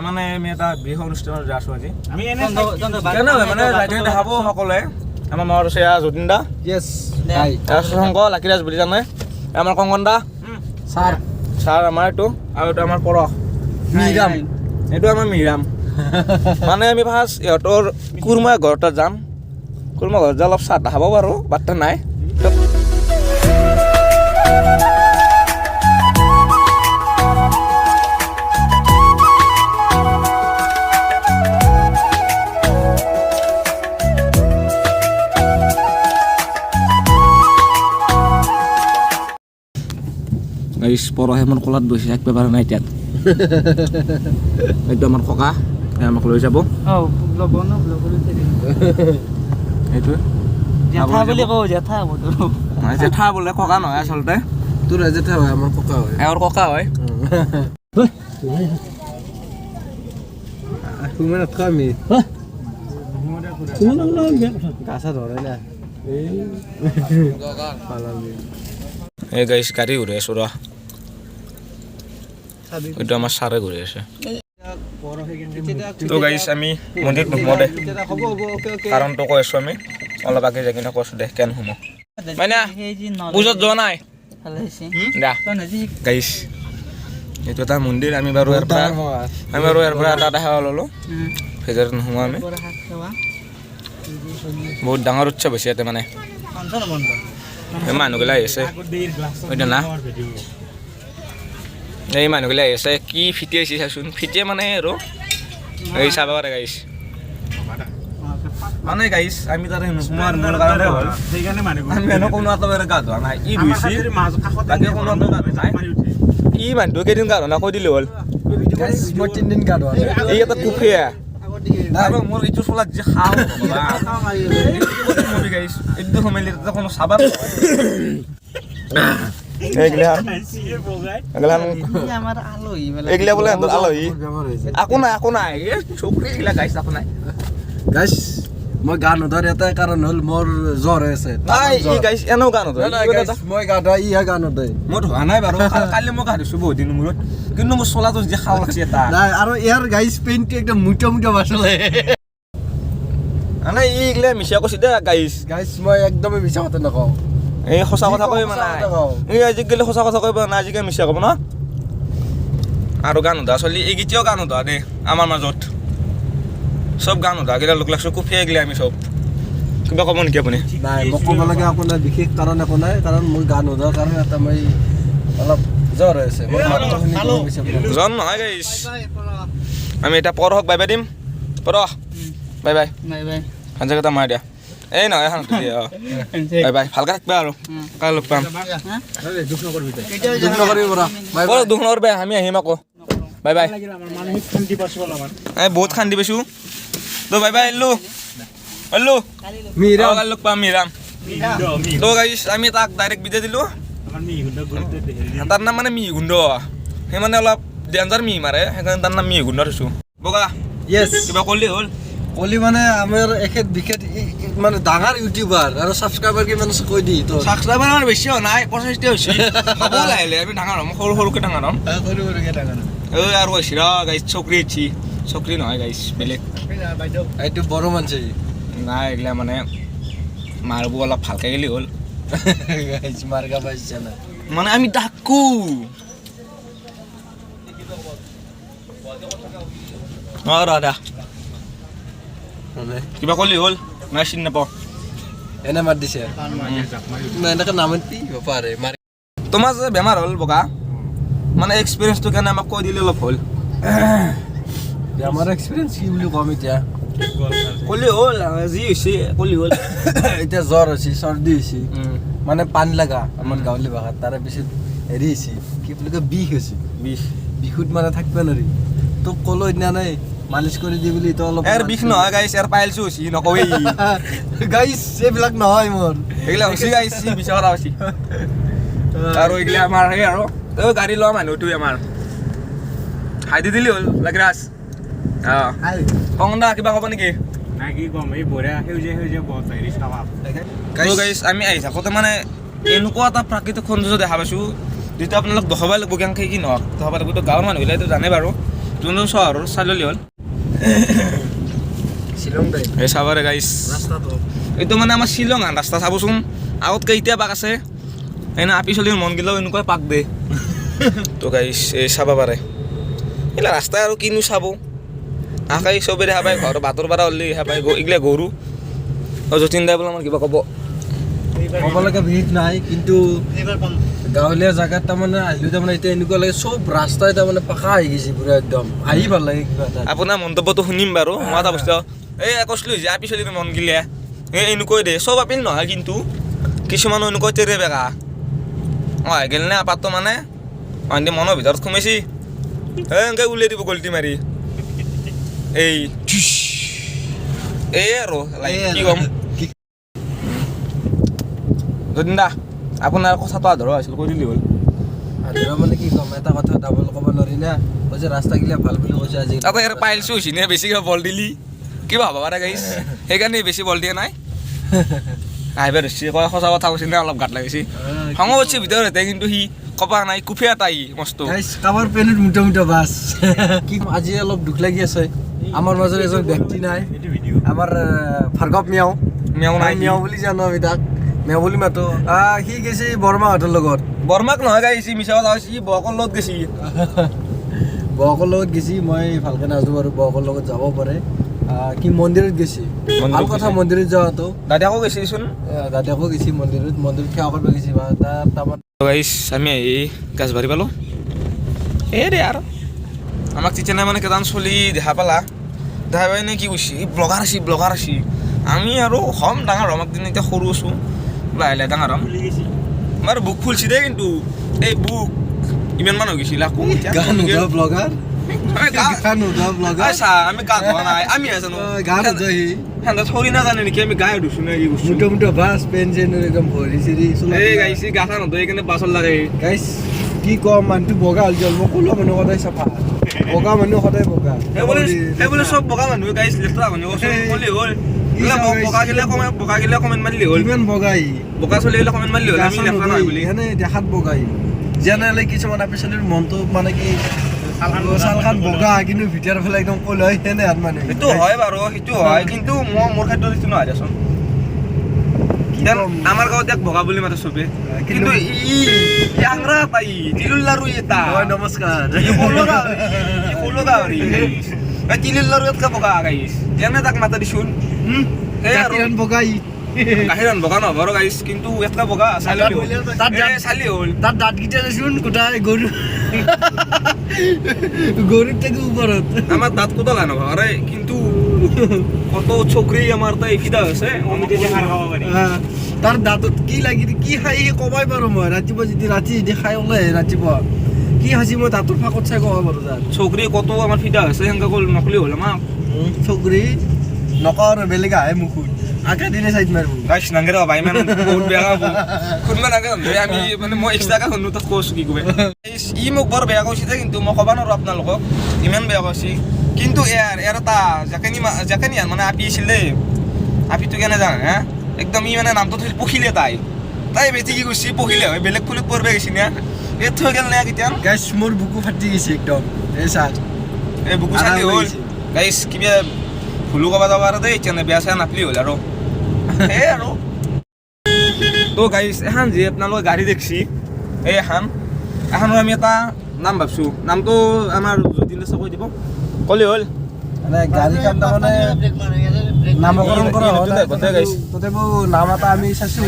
মানে আমি এটা বিহু অনুষ্ঠানত যাই আছো আজি আমি এনে মানে লাইটেৰে দেখাব সকলোৱে আমাৰ মাৰ আছে যতীন দা ইয়েস শংক লাকিৰাজ বুলি জানে আমাৰ কংকন দা ছাৰ আমাৰ এইটো আৰু এইটো আমাৰ পৰশ মিৰাম এইটো আমাৰ মিৰাম মানে আমি ফাৰ্ষ্ট ইহঁতৰ কুৰমা ঘৰতে যাম কুৰমা ঘৰত যাই অলপ চাহ খাব পাৰোঁ বাট্টা নাই পৰহে মোৰ কলাত বহি থাকিব পৰা নাই এতিয়া এইটো আমাৰ ককা আমাক লৈ যাব এইটো জেঠা বোলে ককা নহয় আচলতে তোৰ জেঠা হয় আমাৰ ককা হয় এওঁৰ ককা হয় গাছা ধৰে না এই গাইছ গাড়ী ঘূৰি আছো ৰ এইটো আমাৰ ছাৰে ঘূৰি আছে তো গাইছ আমি মন্দিৰত নোসোমাওঁ দে কাৰণটো কৈ আছো আমি অলপ আগে যাই কিনে কৈছো দে কেন সোমাওঁ মানে পূজাত যোৱা নাই গাইছ এইটো এটা মন্দিৰ আমি বাৰু ইয়াৰ পৰা এটা দেখা ল'লো ফেজাৰত নোসোমাওঁ আমি বহুত ডাঙৰ উৎসৱ হৈছে ইয়াতে মানে মানুহগিলা আহিছে হয়তো না এই মানুহগিলা আহিছে কি ফিটি আহিছে চাচোন ফিটিয়ে মানে আৰু এই চাব পাৰে গাইছ মানে গাইছ আমি তাৰে নোসোমাৰ মূল কাৰণে হ'ল আমি এনে কোনো এটা গা ধোৱা নাই ই ধুইছে বাকী কোনো এটা গা ধোৱা নাই ই মানুহটো কেইদিন গা ধোৱা নাই কৈ দিলে হ'ল মই 3 দিন গা ধোৱা এই এটা কুফিয়া মোৰ এইটো চলাত যে খাওঁ গাইছ এইটো সময় কোনো চাবা এইগিলা বোলে আলহী আকো নাই চকুৰিগিলা গাইছ আকো নাই গাইছ মই গা নধৰ এটা কাৰণ হ'ল মোৰ জ্বৰ হৈ আছে নাই ই গাইছ এনেও গা নধৰে মই গা ধোৱা ইহে গা নধৰে মই ধোৱা নাই বাৰু কালি মই গা ধুইছোঁ বহুত দিন মূৰত কিন্তু মোৰ চলাটো যে খাওঁ লাগছে এটা নাই আৰু ইয়াৰ গাইছ পেইনটো একদম মুটা বাচলে মানে ইগিলা মিছা কৈছে দে গাইছ মই একদমেই মিছা কথা নকওঁ এই সঁচা কথা কৈ মানে এই আজিকালি সঁচা কথা কৈ না আজিকালি মিছা ক'ব ন আৰু গান নোধোৱা চলি এইকেইটাও গান নোধোৱা দেই আমাৰ মাজত চব গান নোধোৱা গিলা লোক লাগছো কুফিয়াই গিলা আমি চব কিবা ক'ব নেকি আপুনি নাই মোক ক'ব লাগে আপোনাৰ বিশেষ কাৰণ একো নাই কাৰণ মই গান নোধোৱাৰ কাৰণে এটা মই অলপ জ্বৰ হৈ আছে জ্বৰ নহয় গাইছ আমি এতিয়া পৰহক বাই বাই দিম পৰহ বাই বাই হাঞ্জা কেইটা মাৰি দিয়া এই নহয় এখন বাই বাই ভালকৈ থাকিবা আৰু কাইলৈ লগ পাম দুখ নকৰিবি দুখ নকৰিবা আমি আহিম আকৌ বাই বাই এই বহুত শান্তি পাইছোঁ তো বাই বাই আহিলোঁ কালি লগ পাম মিৰাম তো গাইছ আমি তাক ডাইৰেক্ট বিদায় দিলোঁ তাৰ নাম মানে মিহিগুণ্ড সেই মানে অলপ ডেঞ্জাৰ মিহি মাৰে সেইকাৰণে তাৰ নাম মিহিগুণ্ড থৈছোঁ বগা কিবা ক'লি হ'ল কলি মানে আমাৰ এখেত বিশেষ মানে ডাঙৰ ইউটিউবাৰ আৰু ছাবস্ক্ৰাইবাৰ কিমান আছে কৈ দি তো ছাবস্ক্ৰাইবাৰ আমাৰ বেছি হোৱা নাই 85 হৈছে হ'ব লাহিলে আমি ডাঙৰ হ'ম সৰুকৈ ডাঙৰ হ'ম ঐ আৰু কৈছি ৰ গাইছ চকৰি নহয় গাইছ বেলেগ এইটো বড়ো মানুহ নাই এইগিলা মানে মাৰব অলপ ভালকৈ গেলি হ'ল গাইছ মাৰ্গা পাইছে না মানে আমি ডাকো ৰাধা কিবা ক'লি হ'ল নাই চিনি নাপাওঁ এনে মাত দিছে এনেকৈ নামাতি পাৰে তোমাৰ যে বেমাৰ হ'ল বগা মানে এক্সপিৰিয়েঞ্চটো কাৰণে আমাক কৈ দিলে অলপ হ'ল আমাৰ এক্সপিৰিয়েঞ্চ কি বুলি ক'ম এতিয়া ক'লি হ'ল যি হৈছে ক'লি হ'ল এতিয়া জ্বৰ হৈছে চৰ্দি হৈছে মানে পানী লগা আমাৰ গাঁৱলীয়া ভাষাত তাৰে পিছত হেৰি হৈছে কি বুলি কয় বিষ হৈছে বিহুত মানে থাকিব নোৱাৰি তোক ক'লো এতিয়া নাই মালিচ কৰি দি বুলি তো অলপ বিষ নহয় গাইছ পাইলছো হৈছে নকওঁৱেই গাইছ এইবিলাক নহয় মোৰ এইগিলা হৈছে গাইছ মিছা কথা হৈছে আৰু এইগিলা আমাৰ সেই আৰু গাড়ী লোৱা মানুহটোৱে আমাৰ খাই দি দিলি হ'ল লাগিৰাজ কংদা কিবা ক'ব নেকি গাইছ আমি আহি থাকোঁতে মানে এনেকুৱা এটা প্ৰাকৃতিক সৌন্দৰ্য দেখা পাইছোঁ যিটো আপোনালোক দেখাবই লাগিব কেনেকৈ কি নহওক দেখাব লাগিব গাঁৱৰ মানুহবিলাকেতো জানে বাৰু যোনজন চহৰৰ চাই ল'লে হ'ল শ্বিলং টাইপ এই চাবাৰে গাইছ ৰাস্তাটো এইটো মানে আমাৰ শ্বিলং ৰাস্তা চাবচোন আগতকৈ এতিয়া পাক আছে এনে আপি চলিৰ মনগিলাও এনেকুৱাই পাক দে তো গাইছ এই চাব পাৰে এইগিলা ৰাস্তাই আৰু কিনো চাব আকাই চবে দেখা পায় ঘৰ বাটৰ পৰা হ'লে দেখা পায় এইগিলা গৰু যতীন দাই বোলে আমাৰ কিবা ক'ব ক'ব লগা ভিৰ নাই কিন্তু গাঁৱলীয়া জেগাত তাৰমানে আহিলোঁ তাৰমানে এতিয়া এনেকুৱা লাগে চব ৰাস্তাই তাৰমানে পাকা আহি গৈছে পুৰা একদম আহি ভাল লাগে কিবা এটা আপোনাৰ মন্তব্যটো শুনিম বাৰু মই এটা বস্তু এই কৈছিলোঁ যে আপি চলিৰ মন গিলে এই এনেকৈ দে চব আপিল নহয় কিন্তু কিছুমানো এনেকৈ তেৰে বেকা অঁ গেল নে আপাতটো মানে অন্তি মনৰ ভিতৰত সোমাইছি এনেকৈ উলিয়াই দিব গল্টি মাৰি এই আৰু কি ক'ম যতীন দা আপোনাৰ কথাটো আধৰুৱা হৈছিল কৈ দিলি হ'ল আধৰুৱা মানে কি ক'ম এটা কথা ডাবল ক'ব নোৱাৰি না কৈছে ৰাস্তাগিলা ভাল বুলি কৈছে আজি আকৌ ইয়াৰ পাইলছো হৈছি নে বেছিকৈ বল দিলি কিবা হ'ব পাৰে গাইছ সেইকাৰণে বেছি বল দিয়া নাই আহিব ধৰিছে কয় সঁচা কথা কৈছে নে অলপ গাত লাগিছে খং উঠিছে ভিতৰতে কিন্তু সি কপা নাই কুফে এটা ই মস্ত কাবাৰ পেণ্টত মোটা মোটা বাছ কি আজি অলপ দুখ লাগি আছে আমাৰ মাজত এজন ব্যক্তি নাই আমাৰ ভাৰ্গৱ মিয়াও মেও নাই মিয়াও বুলি জানো আমি তাক মেও বুলি মাতো সি গৈছে বৰমাহঁতৰ লগত বৰমাক নহয় গাইছি মিছা কথা কৈছি বকৰ লগত গৈছি বকৰ লগত গৈছি মই ভালকৈ নাজানো বাৰু বকৰ লগত যাব পাৰে কি মন্দিৰত গৈছে ভাল কথা মন্দিৰত যোৱাটো দাদাকো গৈছিচোন দাদাকো গৈছে মন্দিৰত সেৱা কৰিব গৈছে বা তাৰমান গাইছ আমি আহি গাছ বাঢ়ি পালোঁ এই দে আৰু আমাক তেতিয়া মানে কেইটামান চলি দেখা পালা দেখা পাই নে কি কৈছে ব্লগাৰ আছি আমি আৰু হম ডাঙৰ হম একদিন এতিয়া সৰু আছোঁ লাহে লাহে ডাঙৰ হম আমাৰ বুক ফুলছি দেই কিন্তু এই বুক ইমান মানুহ গৈছিল আকৌ গান উঠোৱা ব্লগাৰ আমি গা ধোৱা নাই আমি জানো গান উঠোৱাহি সিহঁতে থৰি নাজানে নেকি আমি গায়ে ধুছো নে কি কৈছোঁ মোটা মোটা বাছ পেন চেন একদম ভৰি চৰি এই গাইছি গা খা নধুৱে সেইকাৰণে বাছত লাগে গাইছ কি ক'ম মানুহটো বগা হ'ল জল মই ক'লো মানুহ সদায় চাফা বগা মানুহ সদায় বগা সেইবোলে চব বগা মানুহ গাইছ লেতেৰা মানুহ ক'লে হ'ল বগা গিলা কমেণ্ট মাৰিলে হ'ল কিমান বগাই বগা চলি গিলা কমেণ্ট মাৰিলে হ'ল আমি লেতেৰা নহয় বুলি সেনে দেখাত বগাই জেনেৰেলি কিছুমান আপিছলিৰ মনটো মানে কি ছালখান বগা কিন্তু ভিতৰৰ ফালে একদম ক'লে হয় সেনে হাত মানে সেইটো হয় বাৰু সেইটো হয় কিন্তু মোৰ ক্ষেত্ৰত সেইটো নহয় দেচোন আমাৰ গাঁৱত এক বগা বুলি মাতে চবে কিন্তু ই আংৰা পাই তিলুল লাৰু এটা নমস্কাৰ সৰু গাহৰি তিলুল লাৰু এটা বগা গাইছ যেনে তাক মাতা দিছোন সেই আৰু বগাই গাখীৰ বগা নহব আৰু গাইছ কিন্তু এটা বগা চালি হ'ল তাত দাঁতকেইটা দেচোন গোটাই গৰুৰ থেকে ওপৰত আমাৰ দাঁত কোটা লাইন আৰে কিন্তু কত চকৰি আমাৰ তাই ফিদা আছে তাৰ দাঁতত কি লাগি কি খাই কবাই পাৰো মই ৰাতিপুৱা যদি খাই ওলাই ৰাতিপুৱা কি হাসি মই দাঁতৰ ফাকত চাই কব পাৰো তাৰ চকৰি কত আমাৰ ফিদা আছে সেনেকা কল নকলি হল আমাক চকৰি নকৰ বেলেগ আহে মুখত আগে দিনে চাইড মাৰিব গাইছ নাংগে ভাই মানে বহুত বেয়া হ'ব কোনবা নাগে আমি মানে মই এক্সট্ৰাকে শুনো তাক কৈছো কি কবে ই মোক বৰ বেয়া কৈছে কিন্তু মই ক'বা নোৱাৰো আপোনালোকক ইমান বেয়া কৈছে কিন্তু ইয়াৰ এটা জাকানি মানে আপি আছিলে আপিটো কেনে জানে হা একদম ই মানে নামটো থৈ পখিলে তাই বেছি কি কৈছে পখিলে হয় বেলেগ ফুলত পৰবে গৈছে না এই থৈ গেল না কেতিয়া গাইছ মোৰ বুকু ফাটি গৈছে একদম এই চাল এই বুকু চালি হ'ল গাইছ কিবা ফুলো ক'বা যাব আৰু দেই এতিয়া বেয়া চেয়া নাপলি হ'ল আৰু এই আৰু তো গাইছ এখন যি আপোনালোকে গাড়ী দেখছি এই এখনৰ আমি এটা নাম ভাবছোঁ নামটো আমাৰ যতীন দাসে কৈ দিব ক'লে হ'ল মানে গাড়ীখন তাৰমানে নামকৰণ কৰা হ'ল তথাপিও নাম এটা আমি চাইছোঁ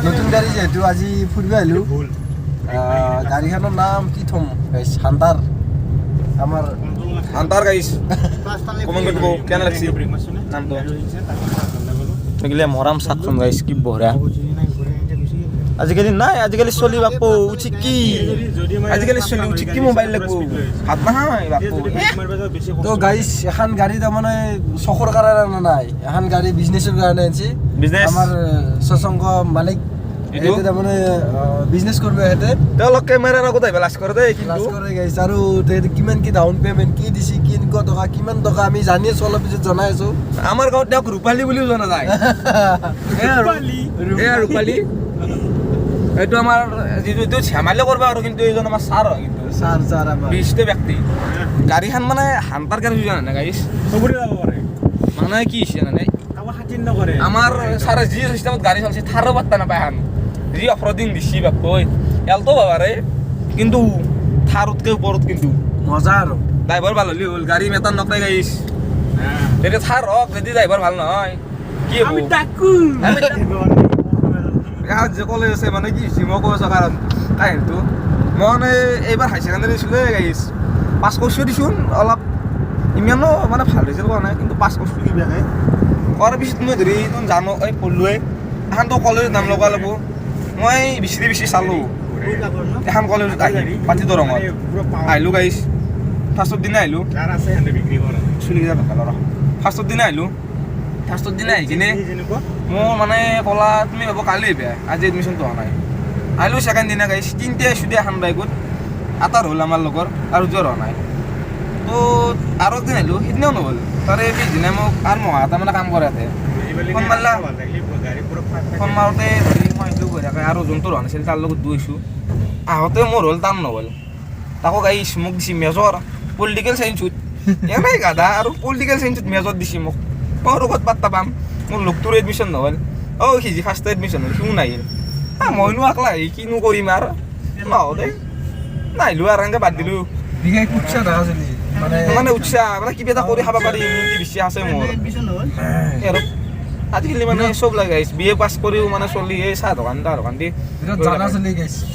নতুন গাড়ী যিহেতু আজি ফুৰিব আহিলোঁ গাড়ীখনৰ নাম কি থ'ম গাইছ হান্তাৰ গাইছ কমেণ্ট কৰিব কেনে লাগছি নামটো এইগিলা মৰাম চাকচোন গাইছ কি বঢ়িয়া আজিকালি নাই আজিকালি চলি বাপু উঠি কি আজিকালি চলি উঠি কি মোবাইল লাগব হাত নহয় বাপু তো গাইছ এখন গাড়ী তাৰমানে চখৰ কাৰণে নাই এখন গাড়ী বিজনেছৰ কাৰণে আনিছে আমাৰ শশাংক মালিক এইটো তাৰমানে বিজনেছ কৰিব আহে তেওঁলোক কেমেৰাৰ আগত আহিব লাজ কৰে দেই কিন্তু লাজ কৰে গাইছ আৰু কিমান কি ডাউন পে'মেণ্ট কি দিছে কেনেকুৱা টকা কিমান টকা আমি জানি আছোঁ অলপ পিছত জনাই আছোঁ আমাৰ গাঁৱত তেওঁক ৰূপালী বুলিও জনা যায় ৰূপালী এইটো আমাৰ যিটো ঝেমালি কৰিব আৰু কিন্তু এইজন আমাৰ ছাৰ হয় কিন্তু ছাৰ আমাৰ বিশিষ্ট ব্যক্তি গাড়ীখন মানে হান্তাৰ গাড়ী জানা নাই গাইছ চবৰে যাব পাৰে মানে কি হৈছে জানানে কাকো খাতিৰ নকৰে আমাৰ ছাৰে যি চিষ্টেমত গাড়ী চলাইছে থাৰো পাত্তা নাপায় হান যি অফৰডিং দিছি বাপকৈ এলটো বাবাৰে কিন্তু থাৰতকৈ ওপৰত কিন্তু মজা আৰু ড্ৰাইভাৰ ভাল হ'লি হ'ল গাড়ী মেটাৰ নকৰে গাইছ তেতিয়া থাৰ হওক যদি ড্ৰাইভাৰ ভাল নহয় কি হ'ব আমি তাকো যে কলেজ আছে মানে কি হৈছে মই কৈ আছোঁ কাৰণ কাহিনীটো মই মানে এইবাৰ হাই ছেকেণ্ডেৰী দিছিলোঁ গাইছ পাছ কৰিছোঁ দিছোঁ অলপ ইমানো মানে ভাল ৰিজাল্ট কৰা নাই কিন্তু পাছ কৰিছোঁ কিবাকৈ কৰাৰ পিছত মই ধৰি জানো এই পঢ়লোৱে এখনতো কলেজত নাম লগাব লাগিব মই বেছি চালোঁ এখন কলেজত আহি পাতি দৰঙত আহিলোঁ গাইছ ফাৰ্ষ্টৰ দিনা আহিলোঁ যাৰ আছে সিহঁতে বিক্ৰী কৰে চুলিকেইটা ভাল ৰ ফাৰ্ষ্টৰ দিনা আহিলোঁ ফাৰ্ষ্টৰ দিনা আহি কিনে যেনেকুৱা মোৰ মানে ক'লা তুমি ভাব কালি আহিবা আজি এডমিশ্যনটো হোৱা নাই আহিলোঁ ছেকেণ্ড দিনা গাইছ তিনিটাই আছোঁ দিয়া এখন বাইকত আটাৰ হ'ল আমাৰ লগৰ আৰু জ্বৰ হোৱা নাই তো আৰু একদিন আহিলোঁ সেইদিনাও নহ'ল তাৰে পিছদিনা মোক আৰু মহা এটা মানে কাম কৰে ইয়াতে ফোন মাৰিলা ফোন মাৰোঁতে ধৰি মই আহিলোঁ গৈ থাকে আৰু যোনটো হোৱা নাছিল তাৰ লগত গৈছোঁ আহোঁতে মোৰ হ'ল তাৰ নহ'ল তাকো গাইছ মোক দিছে মেজৰ পলিটিকেল চায়েন্সত এনেই গাধা আৰু পলিটিকেল চায়েন্সত মেজৰ দিছে মোক মই আৰু ক'ত পাত্তা পাম মোৰ লগটোৰ এডমিশ্যন নহ'ল সি যি ফাৰ্ষ্ট এডমিশ্যন হ'ল সিও নাহিল মইনো আকলা আহি কিনো কৰিম আৰু নহ'লে নাহিলোঁ আৰু এনেকৈ বাদ দিলোঁ বিশেষ উৎসাহ দেখা চলি মানে উৎসাহ মানে কিবা এটা কৰি খাব পাৰি ইমিউনিটি বেছি আছে মোৰ আৰু আজিকালি মানে চব লাগে বি এ পাছ কৰিও মানে চলি এই চাহ দোকান তাৰ দোকান দি জানা চলি গৈছে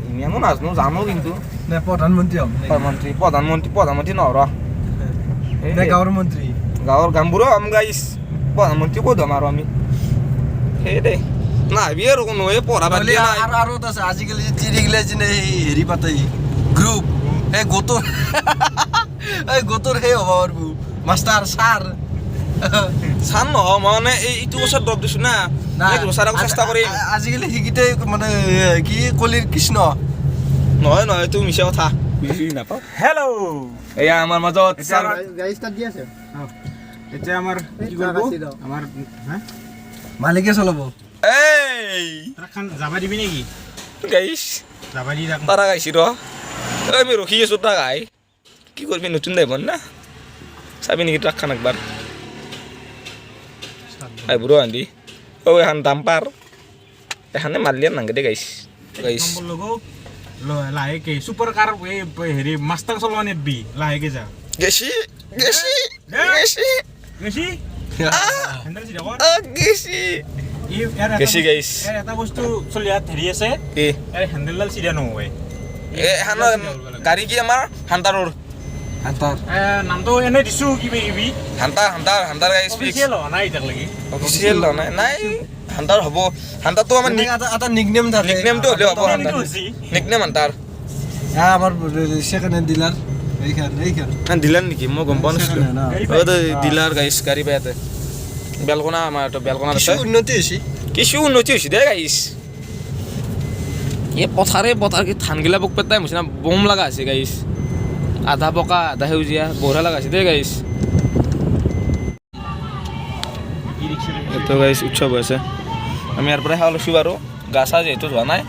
ইমানো নাজানো জানো কিন্তু নে প্ৰধানমন্ত্ৰী হ'ম প্ৰধানমন্ত্ৰী নহৰ নে গাঁৱৰ মন্ত্ৰী গাঁৱৰ গামবোৰো হ'ম গাইছ প্ৰধানমন্ত্ৰী ক'ত হ'ম আৰু আমি সেই দেই নাহিবি আৰু কোনো এই পঢ়া বাদ দিয়া নাই আৰু এটা আছে আজিকালি যে তিৰিগিলা যে হেৰি পাতে গ্ৰুপ এই গোটৰ সেই হ'ব পাৰিব মাষ্টাৰ ছাৰ চাম নহয় মই মানে এইটো বছৰ ড্ৰপ দিছোঁ না নেক্সট বছৰ আকৌ চেষ্টা কৰিম আজিকালি সেইকেইটাই মানে কি কলিৰ কৃষ্ণ নহয় এইটো মিছা কথা বুজি নাপাওঁ হেল্ল' এয়া আমাৰ মাজত ছাৰ এতিয়া আমাৰ কি কৰিব আমাৰ মালিকে চলাব এই ট্ৰাকখন যাবা দিবি নেকি গাইছ যাবা দি যাক তাৰা গাইছি ৰ আমি ৰখি আছোঁ তাক আই কি কৰিবি নতুন ড্ৰাইভাৰ না চাবি নেকি ট্ৰাকখন একবাৰ আহিব ৰ আন্দি এখন ডাম্পাৰ এখানে মাৰলিয়ে নাংগে দে গাইছ লাহেকে চুপাৰ কাৰ হেৰি মাষ্টাৰ চলোৱা নেটবি লাহেকে যা গেছি গেছি হেণ্ডেল চিধা কৰ গেছি গেছি গাইছ এটা বস্তু চলি ইয়াত হেৰি আছে কি ইয়াৰ হেণ্ডেলডাল চিধা নহয় এখন গাড়ী কি আমাৰ হান্তাৰৰ নামটো এনে দিছোঁ কিবা কিবি হান্তাৰ গাইছ অফিচিয়েল হোৱা নাই এতিয়ালৈকে অফিচিয়েল নাই হান্তাৰ হ'ব হান্তাৰটো আমাৰ এটা নিকনেম থাকে নিকনেমটো হ'লে হ'ব হান্তাৰ নিকনেম হান্তাৰ আমাৰ ছেকেণ্ড হেণ্ড ডিলাৰ এইখন ডিলাৰ নেকি মই গম পোৱা নাছিলোঁ ডিলাৰ গাইছ গাড়ী পাই ইয়াতে বেলকনা আমাৰ এইটো বেলকনাত আছে উন্নতি হৈছে কিছু উন্নতি হৈছে দে গাইছ এই পথাৰ কি ধানগিলা পোক পেটাই হৈছে না বম লগা আছে গাইছ আধা পকা আধা সেউজীয়া বঢ়িয়া লগা আছে দে গাইছ এইটো গাইছ উৎসৱ হৈ আছে আমি ইয়াৰ পৰাই খাব লৈছোঁ বাৰু গা চা যিহেতু যোৱা নাই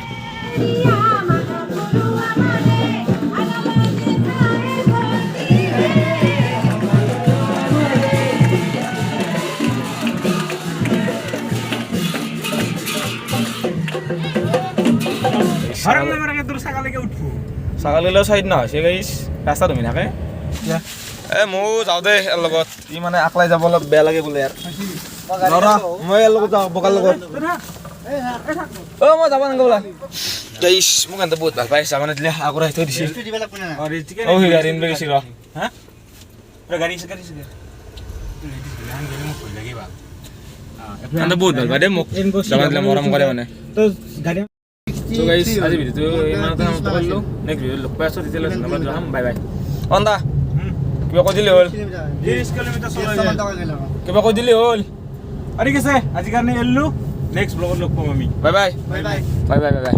ছাগালীলৈও চাইড না হৈছে গাইছ ৰাস্তা ধুমি থাকে ময়ো যাওঁ দে ইয়াৰ লগত ই মানে আকলাই যাব অলপ বেয়া লাগে বোলে ইয়াৰ মই ইয়াৰ লগত যাওঁ বকাৰ লগত মই যাব নালাগে বোলা গাইছ মোক এনে বহুত ভাল পাই যাবা নিদিলে আগৰ আহি থৈ দিছিল সি গাড়ী আনিব গৈছিল বহুত ভাল পাই দেই মোক যাবা নিদিলে মৰম কৰে মানে তো গাইছ আজি ভিডিঅ'টো ইমানতে সমাপ্ত কৰিলোঁ নেক্সট ভিডিঅ'ত লগ পাই আছোঁ তেতিয়ালৈ ধন্যবাদ জনাম বাই বাই অন্দা কিবা কৈ দিলে হ'ল কিবা কৈ দিলে হ'ল ঠিক আছে আজিৰ কাৰণে এৰিলোঁ নেক্সট ব্লগত লগ পাম আমি bye bye bye bye bye bye